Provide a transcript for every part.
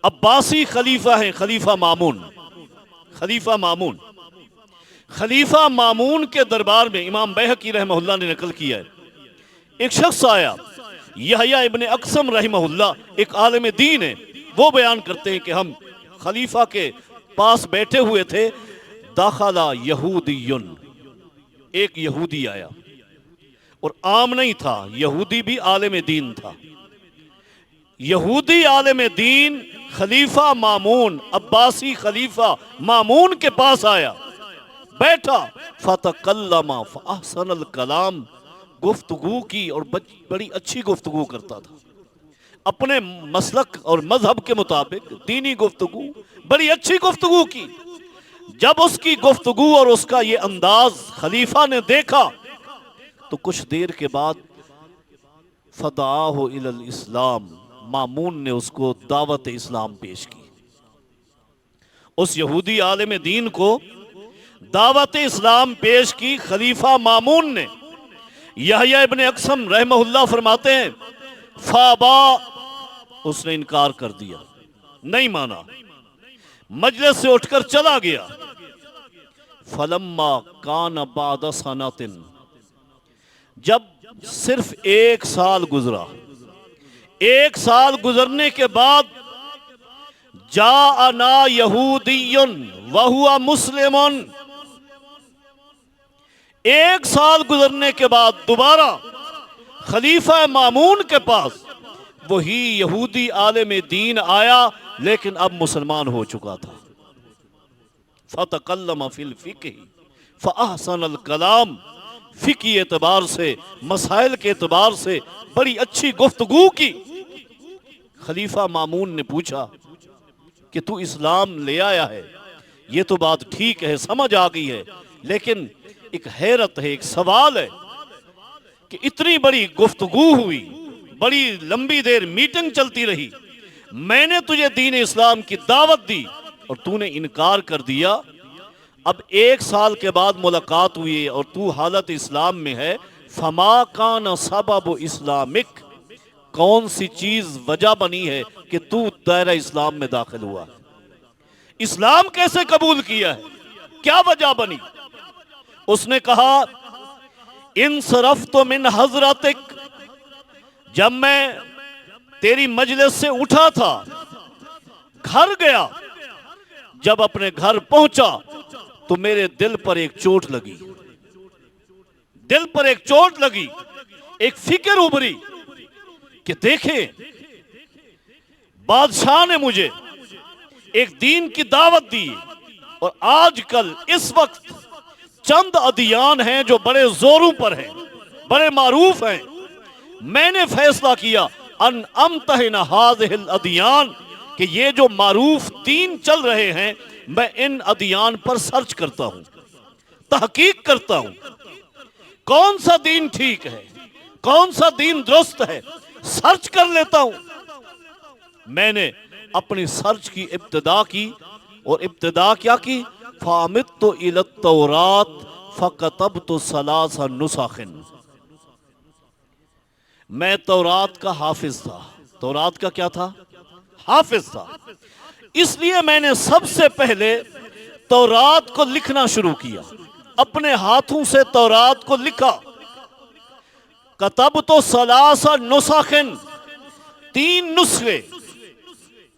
عباسی خلیفہ ہیں، خلیفہ مامون، خلیفہ مامون، خلیفہ مامون کے دربار میں امام بیہقی رحمہ اللہ نے نقل کیا ہے، ایک شخص آیا، یحییٰ ابن اقسم رحمہ اللہ ایک عالم دین ہے، وہ بیان کرتے ہیں کہ ہم خلیفہ کے پاس بیٹھے ہوئے تھے، داخلہ یہودی، ایک یہودی آیا، اور عام نہیں تھا، یہودی بھی عالم دین تھا، یہودی عالم دین خلیفہ مامون، عباسی خلیفہ مامون کے پاس آیا، بیٹھا، فتکلم فاحسن الکلام، گفتگو کی اور بڑی اچھی گفتگو کرتا تھا، اپنے مسلک اور مذہب کے مطابق دینی گفتگو، بڑی اچھی گفتگو کی۔ جب اس کی گفتگو اور اس کا یہ انداز خلیفہ نے دیکھا تو کچھ دیر کے بعد فدعاہ الی الاسلام، مامون نے اس کو دعوت اسلام پیش کی، اس یہودی عالم دین کو دعوت اسلام پیش کی خلیفہ مامون نے۔ یحییٰ ابن اقسم رحمہ اللہ فرماتے ہیں فابا، اس نے انکار کر دیا، نہیں مانا، مجلس سے اٹھ کر چلا گیا۔ فلما کان بعد سنۃ، جب صرف ایک سال گزرا، ایک سال گزرنے کے بعد جاءنا یہودی وہو مسلم، ایک سال گزرنے کے بعد دوبارہ خلیفہ مامون کے پاس وہی یہودی عالم دین آیا، لیکن اب مسلمان ہو چکا تھا۔ فتکلم فی الفقہ فاحسن الکلام، فقہی اعتبار سے، مسائل کے اعتبار سے بڑی اچھی گفتگو کی۔ خلیفہ مامون نے پوچھا کہ تو اسلام لے آیا ہے، یہ تو بات ٹھیک ہے، سمجھ آ گئی ہے، لیکن ایک حیرت ہے، ایک سوال ہے کہ اتنی بڑی گفتگو ہوئی، بڑی لمبی دیر میٹنگ چلتی رہی، میں نے تجھے دین اسلام کی دعوت دی اور تو نے انکار کر دیا، اب ایک سال کے بعد ملاقات ہوئی اور تو حالت اسلام میں ہے، فما کان سبب اسلامک، کون سی چیز وجہ بنی ہے کہ تو دائرہ اسلام میں داخل ہوا، اسلام کیسے قبول کیا ہے، کیا وجہ بنی؟ اس نے کہا انصرفت من حضرتک، جب میں تیری مجلس سے اٹھا تھا، گھر گیا، جب اپنے گھر پہنچا تو میرے دل پر ایک چوٹ لگی، دل پر ایک چوٹ لگی، ایک فکر ابھری کہ دیکھیں بادشاہ نے مجھے ایک دین کی دعوت دی، اور آج کل اس وقت چند ادیان ہیں جو بڑے زوروں پر ہیں، بڑے معروف ہیں، میں نے فیصلہ کیا ان امتحن هذه الادیان، کہ یہ جو معروف دین چل رہے ہیں میں ان ادیان پر سرچ کرتا ہوں، تحقیق کرتا ہوں، کون سا دین ٹھیک ہے، کون سا دین درست ہے، سرچ کر لیتا ہوں۔ میں نے اپنی سرچ کی ابتدا کی، اور ابتدا کیا کی؟ فَعَمِدْتُ إِلَى التَّوْرَاتِ فَكَتَبْتُ ثَلَاثَ نُسَخٍ، میں تورات کا حافظ تھا، تورات کا کیا تھا؟ حافظ تھا، اس لیے میں نے سب سے پہلے تورات کو لکھنا شروع کیا، اپنے ہاتھوں سے تورات کو لکھا۔ کتبت ثلاث نسخ، 3 نسخے،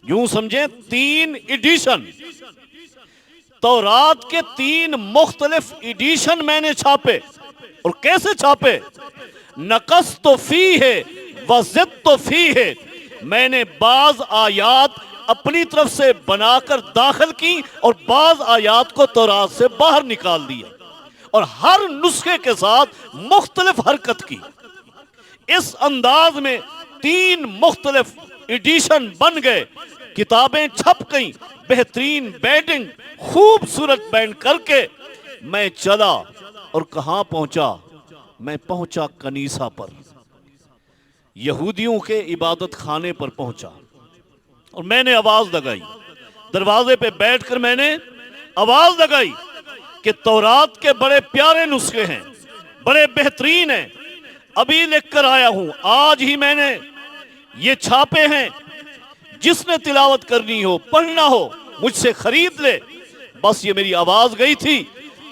یوں سمجھیں 3 ایڈیشن، تورات کے 3 مختلف ایڈیشن میں نے چھاپے۔ اور کیسے چھاپے؟ نقصت فیہ وزدت فیہ، میں نے بعض آیات اپنی طرف سے بنا کر داخل کی اور بعض آیات کو تورات سے باہر نکال دیا، اور ہر نسخے کے ساتھ مختلف حرکت کی۔ اس انداز میں 3 مختلف ایڈیشن بن گئے، کتابیں چھپ گئیں، بہترین بینڈنگ، خوبصورت بینڈ کر کے میں چلا، اور کہاں پہنچا؟ میں پہنچا کنیسہ پر، یہودیوں کے عبادت خانے پر پہنچا، اور میں نے آواز لگائی، دروازے پہ بیٹھ کر میں نے آواز لگائی کہ تورات کے بڑے پیارے نسخے ہیں، بڑے بہترین ہیں، ابھی لکھ کر آیا ہوں، آج ہی میں نے یہ چھاپے ہیں، جس نے تلاوت کرنی ہو پڑھنا ہو مجھ سے خرید لے۔ بس یہ میری آواز گئی تھی،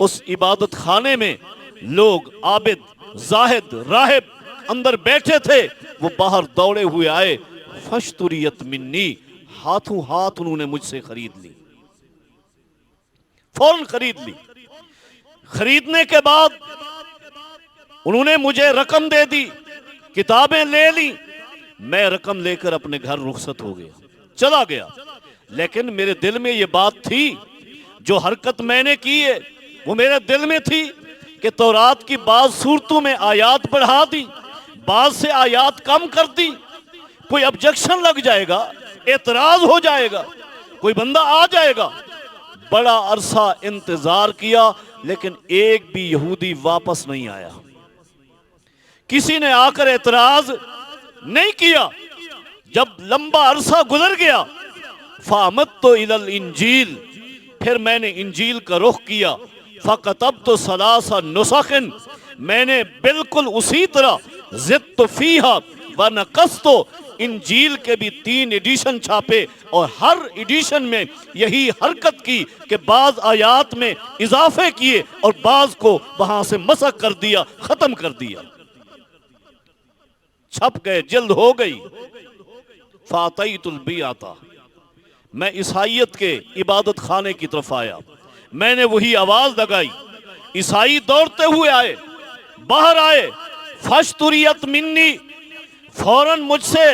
اس عبادت خانے میں لوگ عابد زاہد راہب اندر بیٹھے تھے، وہ باہر دوڑے ہوئے آئے، فشتریت منی، ہاتھوں ہاتھ انہوں نے مجھ سے خرید لی، فوراً خرید لی۔ خریدنے کے بعد انہوں نے مجھے رقم دے دی، کتابیں لے لی، میں رقم لے کر اپنے گھر رخصت ہو گیا، چلا گیا۔ لیکن میرے دل میں یہ بات تھی، جو حرکت میں نے کی ہے وہ میرے دل میں تھی کہ تورات کی بعض صورتوں میں آیات بڑھا دی، بعض سے آیات کم کر دی، کوئی آبجیکشن لگ جائے گا، اعتراض ہو جائے گا، کوئی بندہ آ جائے گا۔ بڑا عرصہ انتظار کیا لیکن ایک بھی یہودی واپس نہیں آیا، کسی نے آ کر اعتراض نہیں کیا۔ جب لمبا عرصہ گزر گیا، فَعَمَدْتُ إِلَى الْإِنْجِيلِ، پھر میں نے انجیل کا رخ کیا، فَقَتَبْتُ ثَلَاثَ نُسَخٍ، میں نے بالکل اسی طرح زدت فیہا ونقصت، انجیل کے بھی 3 ایڈیشن چھاپے، اور ہر ایڈیشن میں یہی حرکت کی کہ بعض آیات میں اضافے کیے اور بعض کو وہاں سے مسخ کر دیا، ختم کر دیا، چھپ گئے، جلد ہو گئی۔ فَأَتَيْتُ الْبِيعَةَ، میں عیسائیت کے عبادت خانے کی طرف آیا، میں نے وہی آواز لگائی، عیسائی دوڑتے ہوئے آئے، باہر آئے، فَاشْتُرِيَتْ مِنِّي، فوراً مجھ سے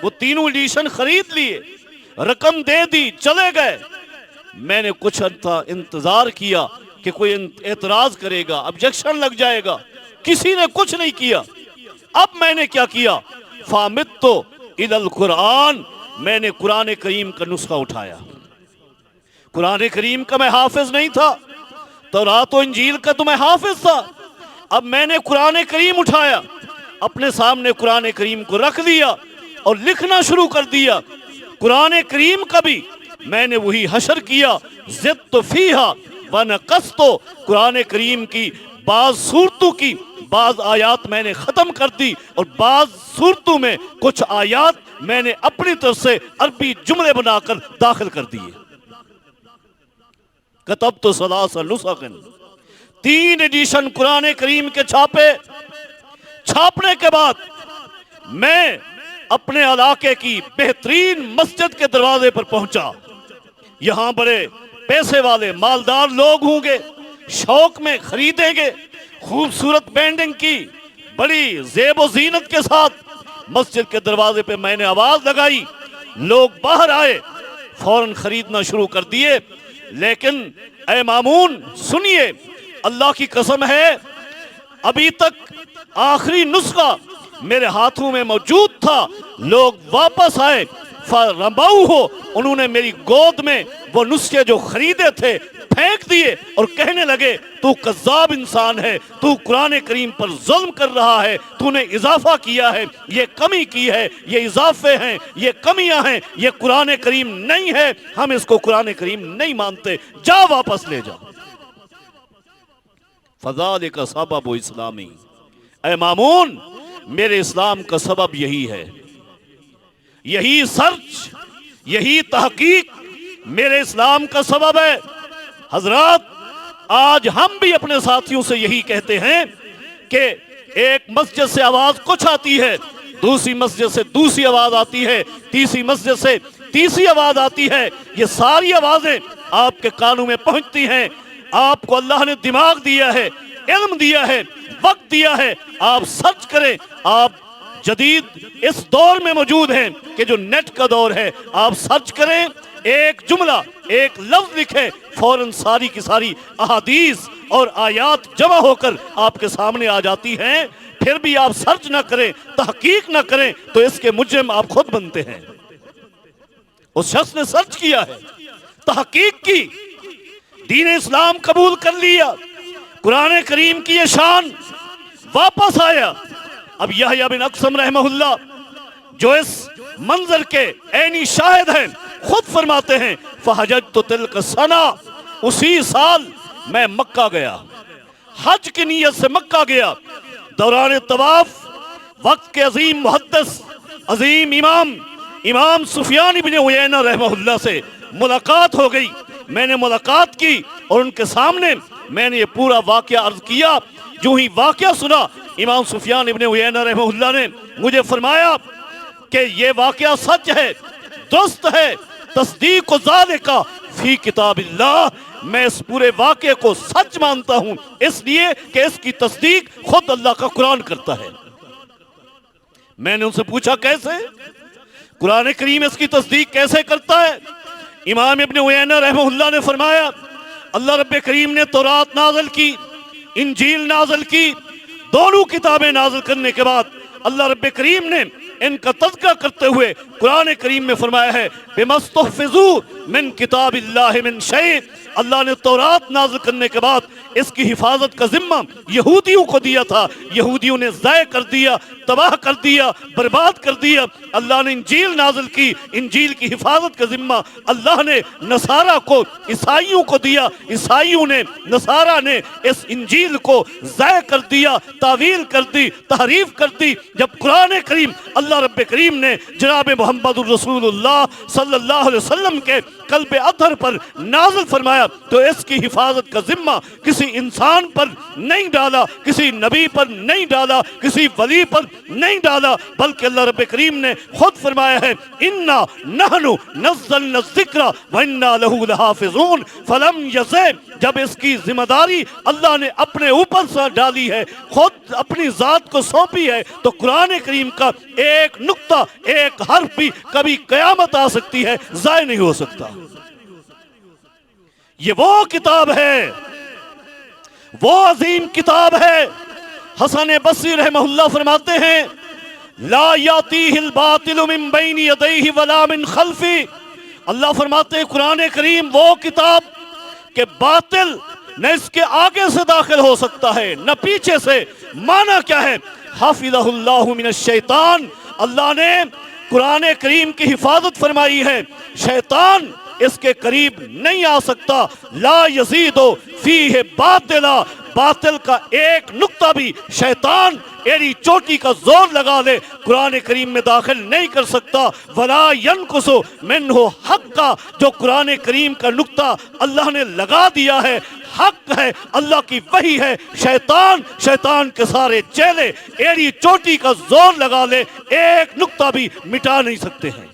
وہ 3 ایڈیشن خرید لیے، رقم دے دی، چلے گئے۔ میں نے کچھ انتظار کیا کہ کوئی اعتراض کرے گا، آبجیکشن لگ جائے گا، کسی نے کچھ نہیں کیا۔ اب میں نے کیا کیا، فَعَمِدْتُ إِلَى الْقُرْآنِ، میں نے قرآن کریم کا نسخہ اٹھایا۔ قرآن کریم کا میں حافظ نہیں تھا، تورات و انجیل کا تو میں حافظ تھا، اب میں نے قرآن کریم اٹھایا، اپنے سامنے قرآن کریم کو رکھ دیا اور لکھنا شروع کر دیا۔ قرآن کریم کا بھی میں نے وہی حشر کیا، زدت فیہا ونقصت، قرآن کریم کی بعض صورتوں کی بعض آیات میں نے ختم کر دی، اور بعض صورتوں میں کچھ آیات میں نے اپنی طرف سے عربی جملے بنا کر داخل کر دیے۔ کتبت ثلاث نسخ، 3 ایڈیشن قرآن کریم کے چھاپے، چھاپنے کے بعد میں اپنے علاقے کی بہترین مسجد کے دروازے پر پہنچا۔ یہاں بڑے پیسے والے مالدار لوگ ہوں گے، شوق میں خریدیں گے، خوبصورت بینڈنگ کی، بڑی زیب و زینت کے ساتھ مسجد کے دروازے پہ میں نے آواز لگائی، لوگ باہر آئے، فوراً خریدنا شروع کر دیے۔ لیکن اے مامون سنیے، اللہ کی قسم ہے ابھی تک آخری نسخہ میرے ہاتھوں میں موجود تھا، لوگ واپس آئے، فَرَمَوْهُ، انہوں نے میری گود میں وہ نسخے جو خریدے تھے پھینک دیے اور کہنے لگے تو کذاب انسان ہے، تو قرآن کریم پر ظلم کر رہا ہے، تو نے اضافہ کیا ہے، یہ کمی کی ہے، یہ اضافے ہیں، یہ کمیاں ہیں، یہ قرآن کریم نہیں ہے، ہم اس کو قرآن کریم نہیں مانتے، جا واپس لے جا۔ فَذَلِكَ سَبَبُ اسلامی، اے مامون میرے اسلام کا سبب یہی ہے، یہی سرچ، یہی تحقیق میرے اسلام کا سبب ہے۔ حضرات آج ہم بھی اپنے ساتھیوں سے یہی کہتے ہیں کہ ایک مسجد سے آواز کچھ آتی ہے، دوسری مسجد سے دوسری آواز آتی ہے، تیسری مسجد سے تیسری آواز آتی ہے، یہ ساری آوازیں آپ کے کانوں میں پہنچتی ہیں۔ آپ کو اللہ نے دماغ دیا ہے، علم دیا ہے، وقت دیا ہے، آپ سرچ کریں۔ آپ جدید اس دور میں موجود ہیں کہ جو نیٹ کا دور ہے، آپ سرچ کریں، ایک جملہ ایک لفظ لکھیں، فوراً ساری کی ساری احادیث اور آیات جمع ہو کر آپ کے سامنے آ جاتی ہیں۔ پھر بھی آپ سرچ نہ کریں، تحقیق نہ کریں تو اس کے مجرم آپ خود بنتے ہیں۔ اس شخص نے سرچ کیا ہے، تحقیق کی، دین اسلام قبول کر لیا، قرآن کریم کی یہ شان، واپس آیا۔ اب یحییٰ بن اقسم رحمہ اللہ جو اس منظر کے عینی شاہد ہیں، خود فرماتے ہیں فحججت تلک السنہ، اسی سال میں مکہ گیا، حج کی نیت سے مکہ گیا۔ دوران طواف وقت کے عظیم محدث، عظیم امام امام سفیان ابن عیینہ رحمہ اللہ سے ملاقات ہو گئی. میں نے ملاقات کی اور ان کے سامنے میں نے یہ پورا واقعہ عرض کیا. جو ہی واقعہ سنا امام سفیان ابن عیینہ رحمہ اللہ نے مجھے فرمایا کہ یہ واقعہ سچ ہے، درست ہے، تصدیق ذالک فی کتاب اللہ. میں اس پورے واقعے کو سچ مانتا ہوں اس لیے کہ اس کی تصدیق خود اللہ کا قرآن کرتا ہے. میں نے ان سے پوچھا کیسے؟ قرآن کریم اس کی تصدیق کیسے کرتا ہے؟ امام ابن عیینہ رحمہ اللہ نے فرمایا اللہ رب کریم نے تورات نازل کی، انجیل نازل کی. دونوں کتابیں نازل کرنے کے بعد اللہ رب کریم نے ان کا تذکرہ کرتے ہوئے قرآن کریم میں فرمایا ہے بِمَسْتُحْفِظُوا مِن کتاب اللہ من شیء. اللہ نے تورات نازل کرنے کے بعد اس کی حفاظت کا ذمہ یہودیوں کو دیا تھا. یہودیوں نے ضائع کر دیا، تباہ کر دیا، برباد کر دیا. اللہ نے انجیل نازل کی، انجیل کی حفاظت کا ذمہ اللہ نے نصارہ کو، عیسائیوں کو دیا. عیسائیوں نے، نصارہ نے اس انجیل کو ضائع کر دیا، تعویل کر دی، تحریف کر دی. جب قرآن کریم اللہ رب کریم نے جناب محمد الرسول اللہ صلی اللہ علیہ وسلم کے قلب اطہر پر نازل فرمایا تو اس کی حفاظت کا ذمہ کسی انسان پر نہیں ڈالا، کسی نبی پر نہیں ڈالا، کسی ولی پر نہیں ڈالا، بلکہ اللہ رب کریم نے خود فرمایا ہے اِنَّا نَحْنُ نَزَّلْنَا الذِّكْرَ وَإِنَّا لَهُ لَحَافِظُونَ. فَلَمْ يَزِدْ جب اس کی ذمہ داری اللہ نے اپنے اوپر سے ڈالی ہے، خود اپنی ذات کو سونپی ہے، تو قرآن کریم کا ایک نقطہ، ایک حرف بھی کبھی قیامت آ سکتی ہے، ضائع نہیں ہو سکتا. یہ وہ کتاب ہے، وہ عظیم کتاب ہے. حسن بصری رحمہ اللہ فرماتے ہیں لا یاتیہ الباطل من بین یدیہ ولا من خلفہ. اللہ فرماتے ہیں قرآن کریم وہ کتاب کہ باطل نہ اس کے آگے سے داخل ہو سکتا ہے نہ پیچھے سے. معنی کیا ہے؟ حافظہ اللہ من الشیطان. اللہ نے قرآن کریم کی حفاظت فرمائی ہے، شیطان اس کے قریب نہیں آ سکتا. لا یزید فیہ باطلا، باطل کا ایک نقطہ بھی شیطان ایڑی چوٹی کا زور لگا لے قرآن کریم میں داخل نہیں کر سکتا. ولا ینقص منہ حقا، جو قرآن کریم کا نقطہ اللہ نے لگا دیا ہے حق ہے، اللہ کی وحی ہے. شیطان کے سارے چیلے ایڑی چوٹی کا زور لگا لے ایک نقطہ بھی مٹا نہیں سکتے ہیں.